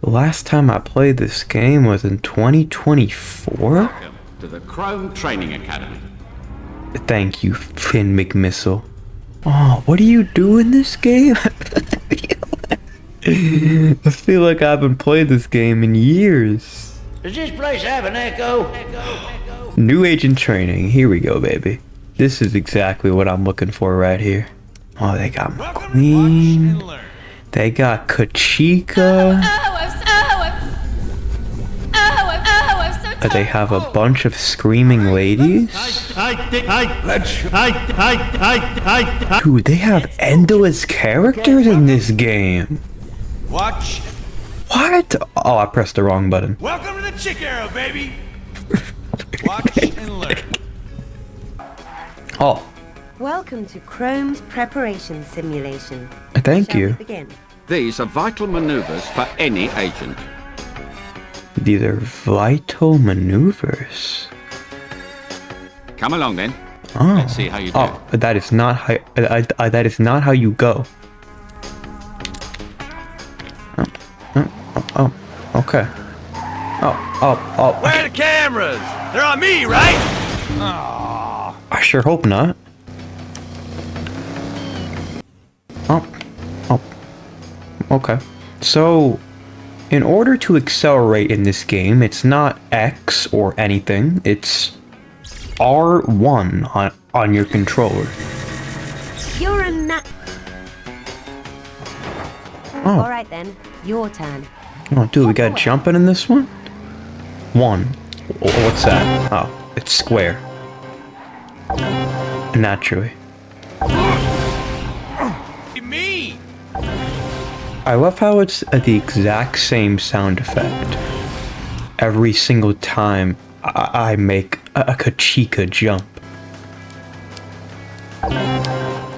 Last time I played this game was in 2024? Welcome to the Chrome Training Academy. Thank you, Finn McMissile. Oh, what do you do in this game? I feel like I haven't played this game in years. Does this place have an echo? New agent training. Here we go, baby. This is exactly what I'm looking for right here. Oh, they got McQueen. They got Kachika. They have a bunch of screaming ladies. Dude, they have endless characters in this game. Watch. What? Oh, I pressed the wrong button. Welcome to the Chick Arrow, baby. Watch and learn. Oh, Welcome to Chrome's preparation simulation. thank Shall we you. begin? These are vital maneuvers for any agent. These are vital maneuvers. Come along then. Oh, Let's see how you do. Oh, that is not how. That is not how you go. Oh, okay. Oh. Where are the cameras? They're on me, right? I sure hope not. Oh. Okay. So, in order to accelerate in this game, it's not X or anything. It's R1 on your controller. You're a nut. Oh. All right then, your turn. Oh, dude, we got jumping in this one? One. What's that? Oh, it's square. Naturally. Me. I love how it's the exact same sound effect every single time I make a Kachika jump.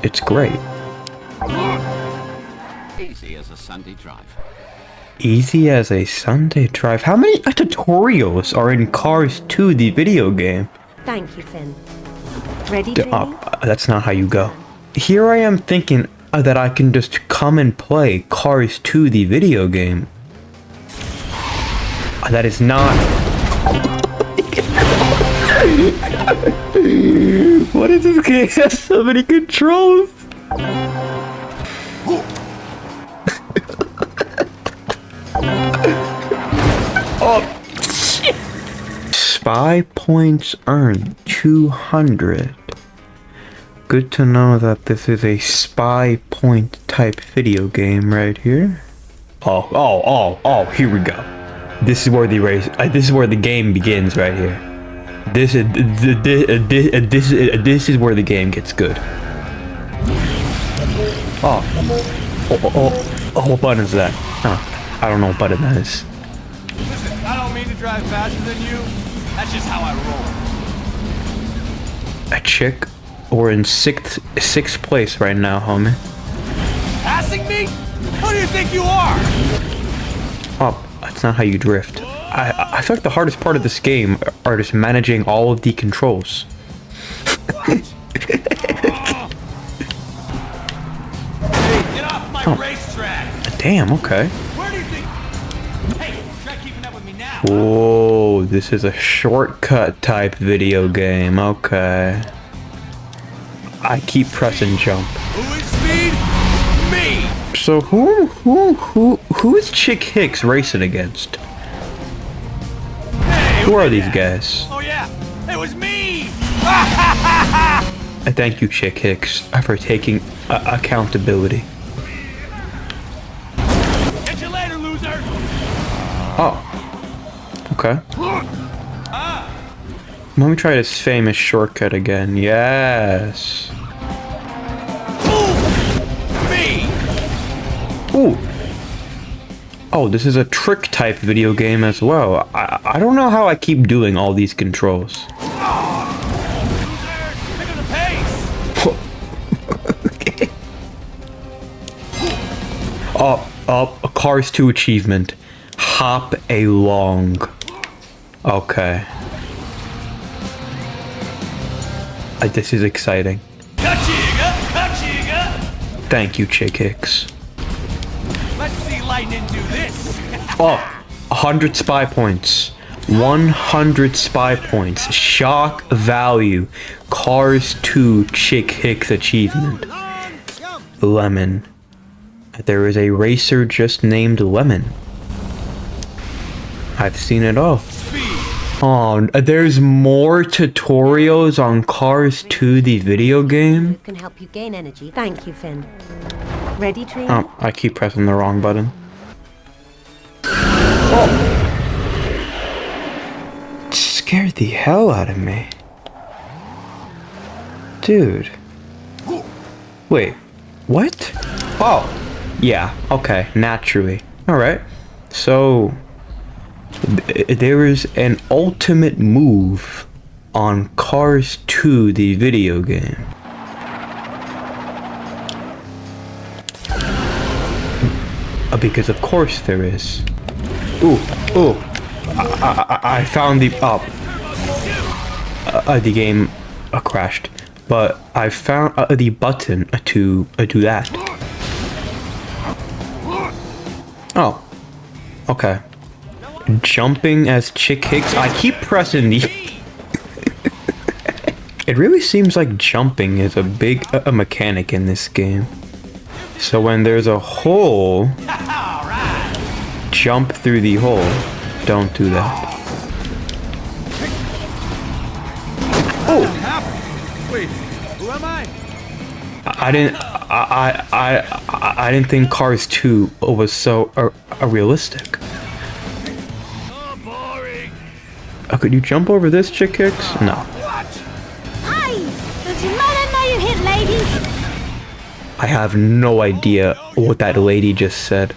It's great. Easy as a Sunday drive. Easy as a Sunday drive. How many tutorials are in Cars 2, the video game? Thank you, Finn. Ready, Jamie? That's not how you go. Here I am thinking that I can just come and play Cars 2, the video game. That is not... What is this game? It has so many controls. Oh, shit. Spy points earned 200. Good to know that this is a spy point type video game right here. Oh, here we go. This is where the race, this is where the game begins right here. This is where the game gets good. What button is that? I don't know what button that is. Listen, I don't mean to drive faster than you. That's just how I roll. A chick? We're in sixth place right now, homie. Passing me? Who do you think you are? Oh, that's not how you drift. I feel like the hardest part of this game are just managing all of the controls. Hey, get off my racetrack. Damn, okay. Where do you think? Hey, try keeping up with me now. Whoa, this is a shortcut type video game. Okay. I keep pressing jump. Who is speed? Me. So who is Chick Hicks racing against? Hey, Who are did these that? guys? Oh yeah, it was me. I thank you, Chick Hicks, for taking accountability. Catch you later, loser. Oh. Okay. Let me try this famous shortcut again. Yes. Me. Ooh. Oh, this is a trick type video game as well. I don't know how I keep doing all these controls. Loser, pick up the pace. A Cars 2 achievement. Hop along. Okay. This is exciting. Kachiga. Thank you, Chick Hicks. Let's see lightning do this. Oh, 100 spy points. 100 spy points. Shock value. Cars 2 Chick Hicks achievement. Lemon. There is a racer just named Lemon. I've seen it all. Oh, there's more tutorials on Cars 2, the video game? Can help you gain energy. Thank you, Finn. Ready, Tree? Oh, I keep pressing the wrong button. Oh! Scared the hell out of me. Dude. Wait, what? Oh, yeah, okay, naturally. Alright, so there is an ultimate move on Cars 2, the video game. Because of course there is. Ooh, I found the the game crashed, but I found the button to do that. Oh, okay. Jumping as Chick Hicks. I keep pressing the. It really seems like jumping is a big mechanic in this game. So when there's a hole, jump through the hole. Don't do that. Oh! Wait, who am I? I didn't think Cars 2 was so realistic. Oh, boring. Could you jump over this, Chick Hicks? No. Hi! Does your mother know you hit ladies? I have no idea what that lady just said.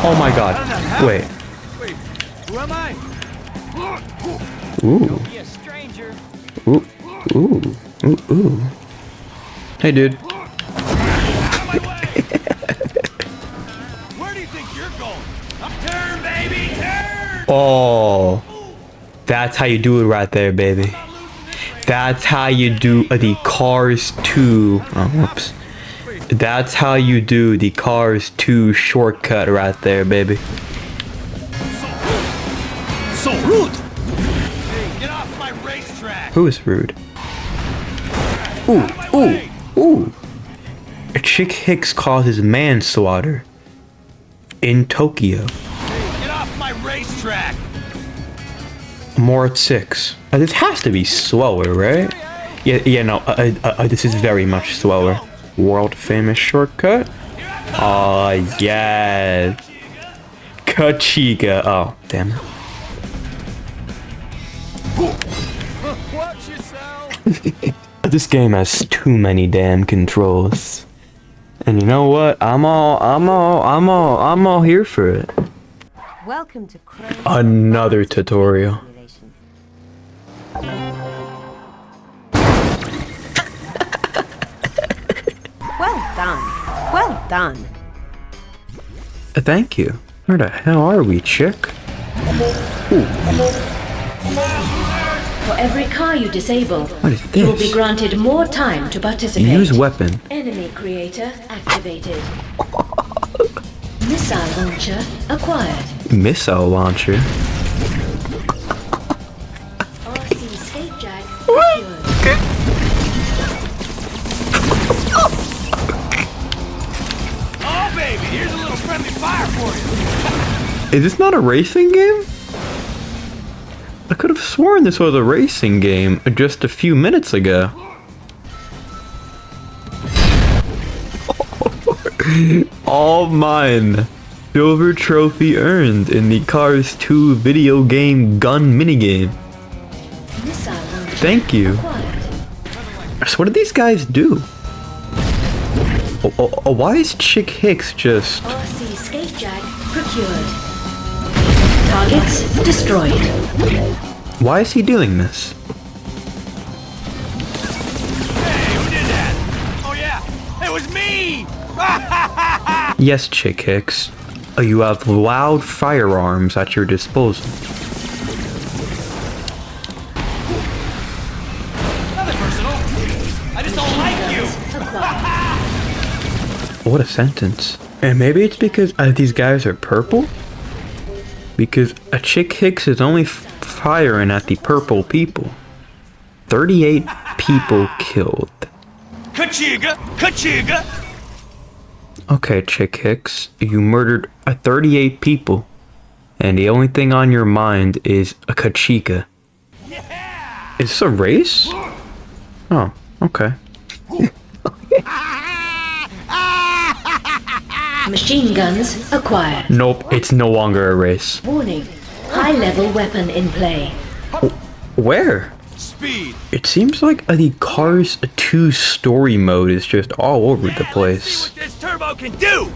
Oh my god. Wait. Wait, who am I? Ooh. Be a stranger. Ooh. Ooh. Hey, dude. Out of my way! Where do you think you're going? Turn, baby, turn! Oh. That's how you do it right there, baby. That's how you do the Cars 2. Oh, whoops. That's how you do the Cars 2 shortcut right there, baby. So rude! Hey, get off my racetrack! Who is rude? Ooh. Chick Hicks causes manslaughter in Tokyo. Hey, get off my racetrack! More at 6. This has to be slower, right? Yeah, no, this is very much slower. World famous shortcut. Oh, yes. Kachiga. Oh, damn it. Watch yourself! This game has too many damn controls. And you know what? I'm all here for it. Welcome to Chrome. Another tutorial. Simulation. Well done. Thank you. Where the hell are we, chick? For every car you disable, What is you will be this? granted more time to participate. Use weapon. Enemy creator activated. Missile launcher acquired. Missile launcher. RC skate jack procured. Oh, baby, here's a little friendly fire for you! Is this not a racing game? I could have sworn this was a racing game just a few minutes ago. All mine. Silver trophy earned in the Cars 2 video game gun minigame. Missile launcher Thank you. acquired. So what did these guys do? Why is Chick Hicks just... RC skate jack procured. Targets destroyed. Why is he doing this? Hey, who did that? Oh, yeah, it was me! Yes, Chick Hicks. You have loud firearms at your disposal. Nothing personal. I just don't like you. Acquired. What a sentence. And maybe it's because these guys are purple? Because a Chick Hicks is only firing at the purple people. 38 people killed. Kachiga! Kachiga! Okay, Chick Hicks, you murdered 38 people. And the only thing on your mind is a Kachika. Yeah! Is this a race? Oh, okay. Machine guns acquired. Nope, it's no longer a race. Warning. High-level weapon in play. Where? Speed! It seems like the Cars 2 story mode is just all over the Let's see place. what this turbo can do!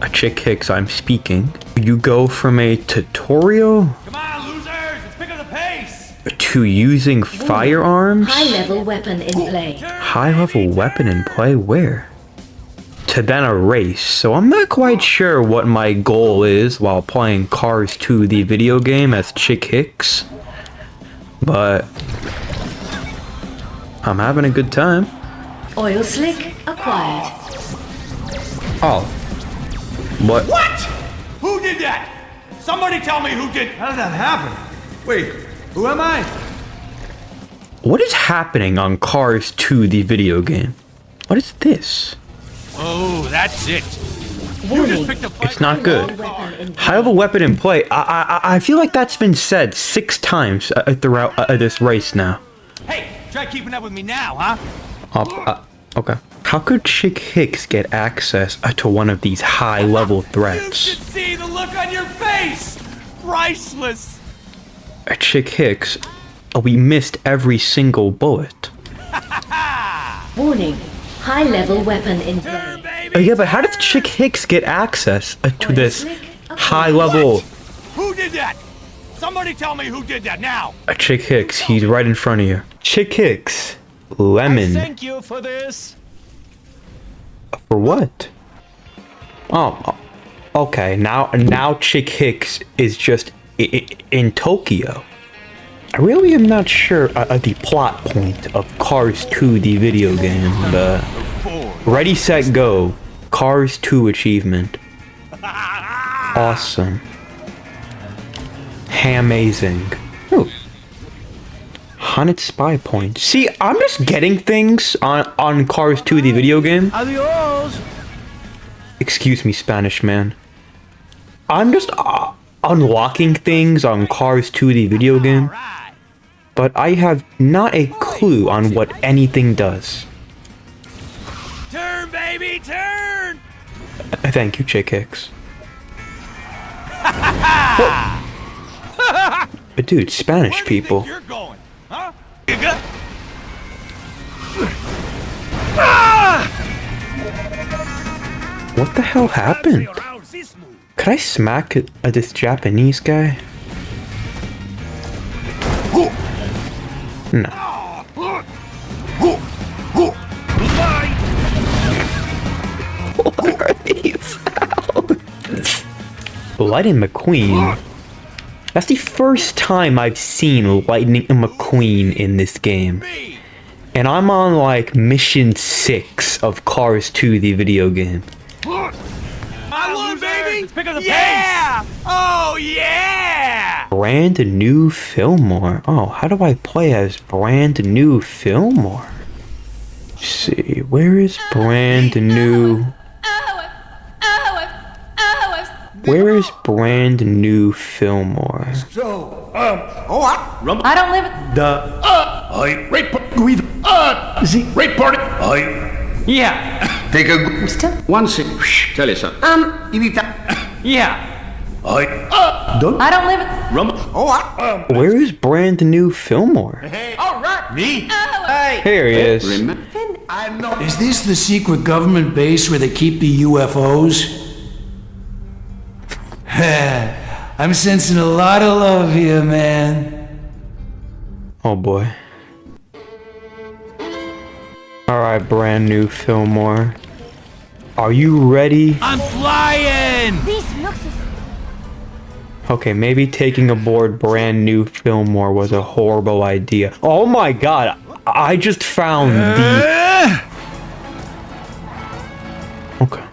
A Chick Hicks, I'm speaking. You go from a tutorial Come on, losers! Let's pick up the pace! to using firearms? High-level weapon in play. High-level weapon in play? Where? To then a race. So I'm not quite sure what my goal is while playing Cars 2, the video game, as Chick Hicks. But I'm having a good time. Oil slick acquired. Oh. What? What? Who did that? Somebody tell me who did. How did that happen? Wait, who am I? What is happening on Cars 2, the video game? What is this? Oh, that's it. You Warning. just picked a fight. It's not good. Weapon in play. High-level weapon in play. I feel like that's been said 6 times throughout this race now. Hey, try keeping up with me now, huh? Okay. How could Chick Hicks get access to one of these high-level You threats? should see the look on your face! Priceless! Chick Hicks, we missed every single bullet. Warning. High-level weapon in Turn, play. baby! Yeah, but how did Chick Hicks get access to Oil this slick acquired. high-level? Who did that? Somebody tell me who did that now! Chick Hicks, he's right in front of you. Chick Hicks, lemon. Thank you for this. For what? Oh, okay. Now Chick Hicks is just in Tokyo. I really am not sure the plot point of Cars 2, the video game. The Ready, Set, Go. Cars 2 achievement. Awesome. Amazing. Ooh. 100 spy points. See, I'm just getting things on Cars 2, the video game. Adios! Excuse me, Spanish man. I'm just unlocking things on Cars 2, the video game, Alright. but I have not a clue on what anything does. Turn, baby, turn! Thank you, Chick Hicks. But dude, Spanish Where do you people. think you're going? Huh? Nigga? What the hell happened? Could I smack this Japanese guy? No. What are these sounds? Lightning McQueen. That's the first time I've seen Lightning McQueen in this game. And I'm on like mission 6 of Cars 2, the video game. I won, baby! Let's pick up the pace! Oh, yeah! Brand new Fillmore. Oh, how do I play as brand new Fillmore? Let's see, where is brand new? Where is brand new Fillmore? So, I don't live at I rate rate party. Yeah, Take a One sec. Shh, tell you so. yeah. I don't live at Where is brand new Fillmore? Me? Here he is. Remember? Is this the secret government base where they keep the UFOs? I'm sensing a lot of love here, man. Oh boy. Alright, brand new Fillmore. Are you ready? I'm flying! these looks. Okay, maybe taking aboard brand new Fillmore was a horrible idea. Oh my god, I just found the... Okay.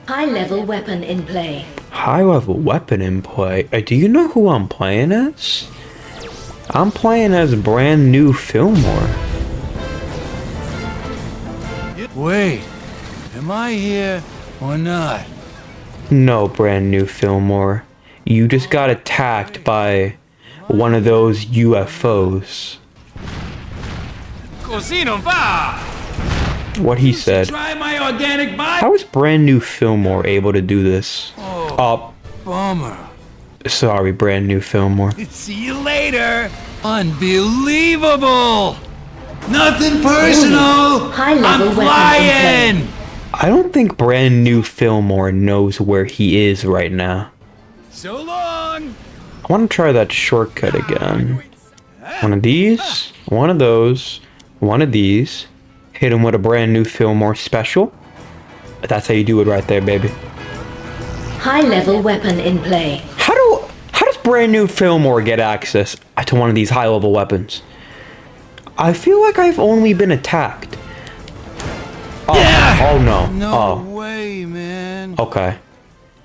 High-level weapon in play. High level weapon in play. Do you know who I'm playing as? I'm playing as brand new Fillmore. Wait, am I here or not? No, brand new Fillmore. You just got attacked by one of those UFOs. Così non va! What he said. Try my organic bio. How is brand new Fillmore able to do this? Oh, Bummer. sorry, brand new Fillmore. See you later. Unbelievable. Nothing personal. High-level I'm weapon flying. I don't think brand new Fillmore knows where he is right now. So long. I want to try that shortcut again. One of these, one of those, one of these. Hit him with a brand new Fillmore special. That's how you do it right there, baby. High-level weapon in play. How does brand new Fillmore get access to one of these high level weapons? I feel like I've only been attacked. Oh, oh no. No way, man. Okay.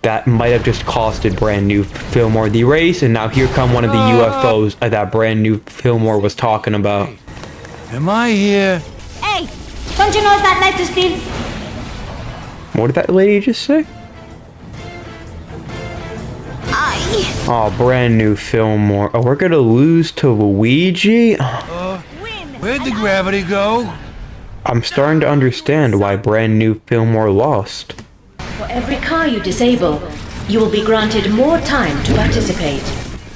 That might have just costed brand new Fillmore the race, and now here come one of the UFOs that brand new Fillmore was talking about. Am I here? Hey, don't you know it's that night to steal? What did that lady just say? Oh, brand new Fillmore. Oh, we're gonna lose to Luigi? Where'd the gravity go? I'm starting to understand why brand new Fillmore lost. For every car you disable, you will be granted more time to participate.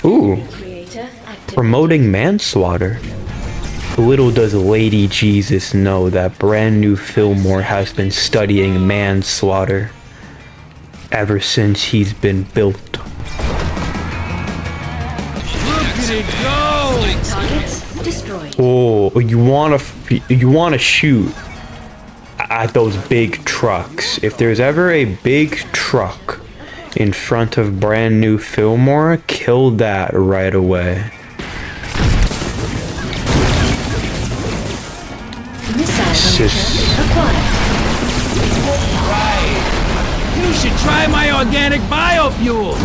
Ooh, Creator active. promoting manslaughter. Little does Lady Jesus know that brand new Fillmore has been studying manslaughter ever since he's been built. Targets destroyed. Oh, you wanna shoot at those big trucks. If there's ever a big truck in front of brand new Fillmore, kill that right away. Missile launcher acquired. You should try my organic biofuel.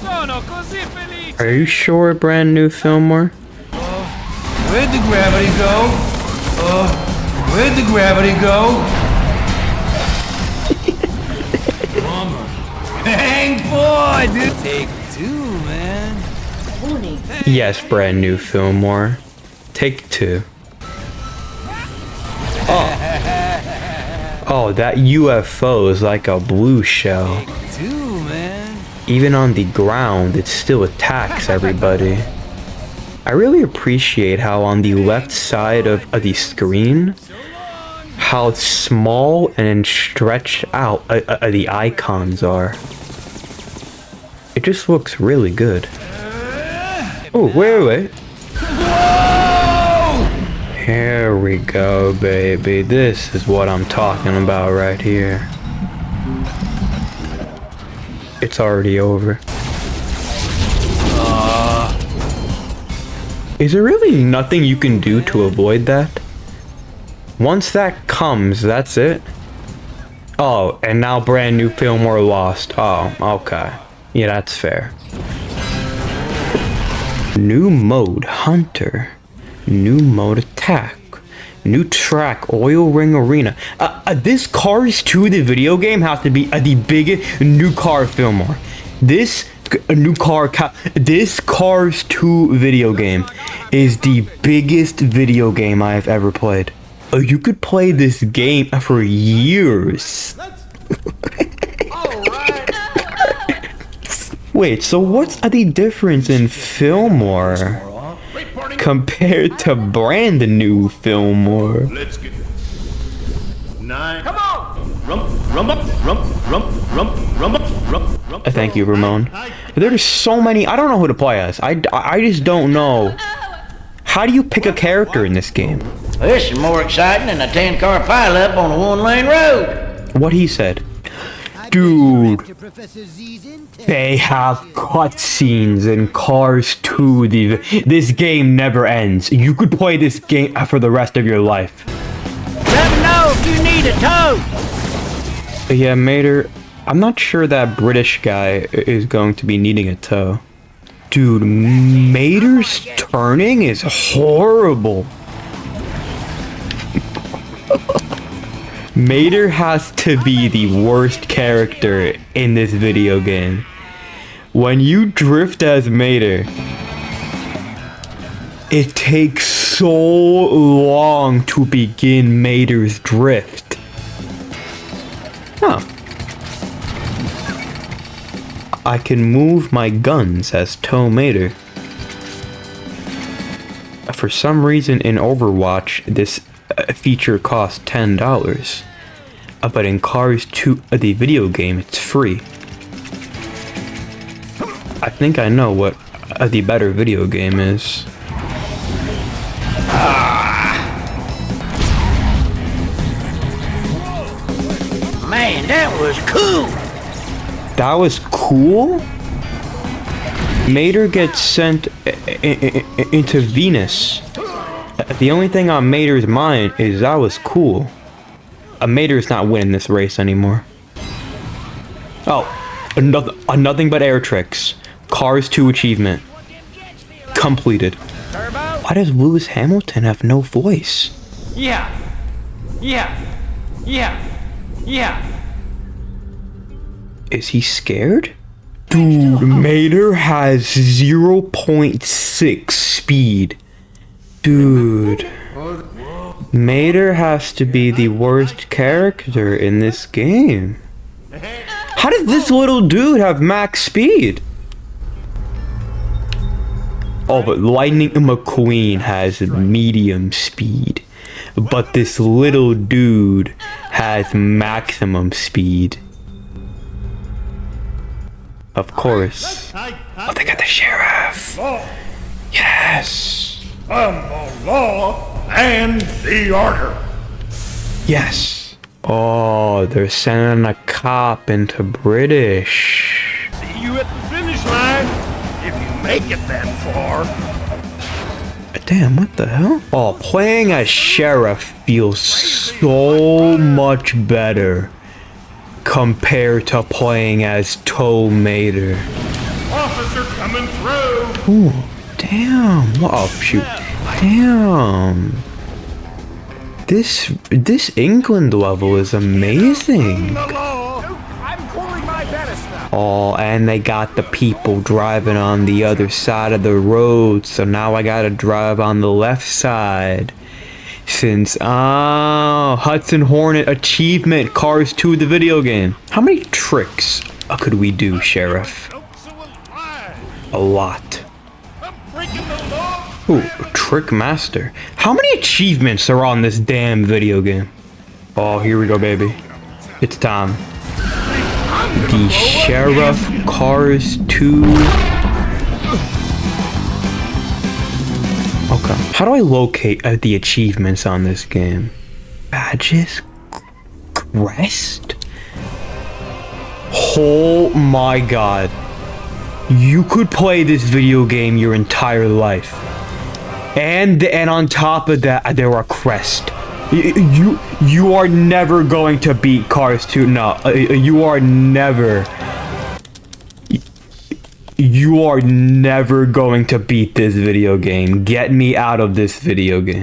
Sono così felice! Are you sure, brand new Fillmore? Where'd the gravity go? Where'd the gravity go? Bummer. Hang for, dude. Take two, man. Warning. Yes, brand new Fillmore. Take two. Oh, that UFO is like a blue shell. Two, man. Even on the ground, it still attacks everybody. I really appreciate how on the left side of the screen, how small and stretched out the icons are. It just looks really good. Oh, wait. Here we go, baby. This is what I'm talking about right here. It's already over. Is there really nothing you can do to avoid that? Once that comes, that's it? Oh, and now brand new Fillmore lost. Oh, okay. Yeah, that's fair. New mode, Hunter. New mode, Attack. New track, Oil Ring Arena. This Cars 2, the video game, has to be the biggest new car Fillmore. This Cars 2 video game is the biggest video game I have ever played. You could play this game for years. Wait, so what's the difference in Fillmore compared to brand new Fillmore? Let's get this. 9. Come on! Rump. Thank you, Ramon. There's so many. I don't know who to play as. I just don't know. How do you pick a character in this game? This is more exciting than a 10-car pileup on a one-lane road. What he said. Dude, they have cutscenes in Cars 2. This game never ends. You could play this game for the rest of your life. Let me know if you need a tow. Yeah, Mater, I'm not sure that British guy is going to be needing a tow. Dude, Mater's turning is horrible. Mater has to be the worst character in this video game. When you drift as Mater, it takes so long to begin Mater's drift. Huh. I can move my guns as Tow Mater. For some reason in Overwatch, this feature costs $10. But in Cars 2, the video game, it's free. I think I know what the better video game is. Man, that was cool. That was cool? Mater gets sent into Venus. The only thing on Mater's mind is that was cool. Mater's not winning this race anymore. Oh, nothing but air tricks. Cars 2 achievement. Completed. Why does Lewis Hamilton have no voice? Yeah. Is he scared? Dude, Mater has 0.6 speed. Dude. Mater has to be the worst character in this game. How does this little dude have max speed? Oh, but Lightning McQueen has medium speed. But this little dude has maximum speed. Of course. Oh, they got the sheriff. Yes. The law and the order. Yes. Oh, they're sending a cop into British. See you at the finish line if you make it that far. Damn, what the hell? Oh, playing as sheriff feels so much better compared to playing as Tow Mater. Officer coming through. Ooh, damn. Oh, shoot. Damn. This England level is amazing. The law. I'm pulling my Venice now. Oh, and they got the people driving on the other side of the road, so now I gotta drive on the left side. Since, Hudson Hornet achievement, Cars 2 the video game. How many tricks could we do, Sheriff? A lot. Ooh, Trick Master. How many achievements are on this damn video game? Oh, here we go, baby. It's time. The Sheriff Cars 2. Okay. How do I locate the achievements on this game? Badges? Crest? Oh my god. You could play this video game your entire life. And on top of that, there are crests. You are never going to beat Cars 2. No, you are never. You are never going to beat this video game. Get me out of this video game.